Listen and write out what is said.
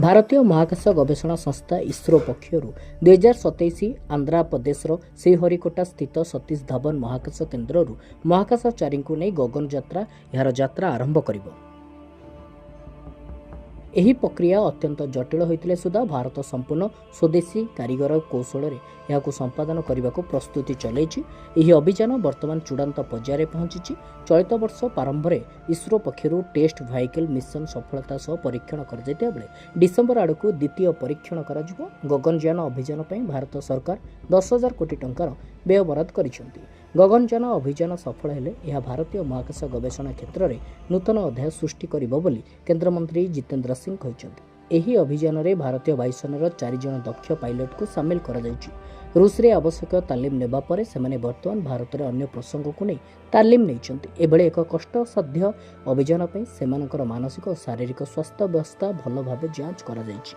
ଭାରତୀୟ ମହାକାଶ ଗବେଷଣା ସଂସ୍ଥା ଇସ୍ରୋ ପକ୍ଷରୁ 2027 ଆନ୍ଧ୍ରପ୍ରଦେଶର ଶ୍ରୀହରିକୋଟା ସ୍ଥିତ ସତୀଶ ଧାୱନ ମହାକାଶ କେନ୍ଦ୍ରରୁ ମହାକାଶଚାରୀଙ୍କୁ ନେଇ ଗଗନ ଯାତ୍ରା ଏହାର ଯାତ୍ରା ଆରମ୍ଭ କରିବ। ଏହି ପ୍ରକ୍ରିୟା ଅତ୍ୟନ୍ତ ଜଟିଳ ହୋଇଥିଲେ ସୁଦ୍ଧା ଭାରତ ସମ୍ପୂର୍ଣ୍ଣ ସ୍ୱଦେଶୀ କାରିଗର କୌଶଳରେ ଏହାକୁ ସମ୍ପାଦନ କରିବାକୁ ପ୍ରସ୍ତୁତି ଚଳାଇଛି। ଏହି ଅଭିଯାନ ବର୍ତ୍ତମାନ ଚୂଡ଼ାନ୍ତ ପର୍ଯ୍ୟାୟରେ ପହଞ୍ଚିଛି। ଚଳିତ ବର୍ଷ ପ୍ରାରମ୍ଭରେ ଇସ୍ରୋ ପକ୍ଷରୁ ଟେଷ୍ଟ ଭେହିକଲ୍ ମିଶନ ସଫଳତା ସହ ପରୀକ୍ଷଣ କରାଯାଇଥିବା ବେଳେ ଡିସେମ୍ବର ଆଡ଼କୁ ଦ୍ୱିତୀୟ ପରୀକ୍ଷଣ କରାଯିବ। ଗଗନଯାନ ଅଭିଯାନ ପାଇଁ ଭାରତ ସରକାର 10,000 କୋଟି ଟଙ୍କାର ବ୍ୟୟ ବରାଦ କରିଛନ୍ତି। ଗଗନଯାନ ଅଭିଯାନ ସଫଳ ହେଲେ ଏହା ଭାରତୀୟ ମହାକାଶ ଗବେଷଣା କ୍ଷେତ୍ରରେ ନୂତନ ଅଧ୍ୟାୟ ସୃଷ୍ଟି କରିବ ବୋଲି କେନ୍ଦ୍ରମନ୍ତ୍ରୀ ଜିତେନ୍ଦ୍ର ସିଂ କହିଛନ୍ତି। ଏହି ଅଭିଯାନରେ ଭାରତୀୟ ବାୟୁସେନାର 4 ଜଣ ଦକ୍ଷ ପାଇଲଟଙ୍କୁ ସାମିଲ କରାଯାଇଛି। ରୁଷରେ ଆବଶ୍ୟକ ତାଲିମ ନେବା ପରେ ସେମାନେ ବର୍ତ୍ତମାନ ଭାରତରେ ଅନ୍ୟ ପ୍ରସଙ୍ଗକୁ ନେଇ ତାଲିମ ନେଇଛନ୍ତି। ଏଭଳି ଏକ କଷ୍ଟସାଧ୍ୟ ଅଭିଯାନ ପାଇଁ ସେମାନଙ୍କର ମାନସିକ ଓ ଶାରୀରିକ ସ୍ୱାସ୍ଥ୍ୟାବସ୍ଥା ଭଲ ଭାବେ ଯାଞ୍ଚ କରାଯାଇଛି।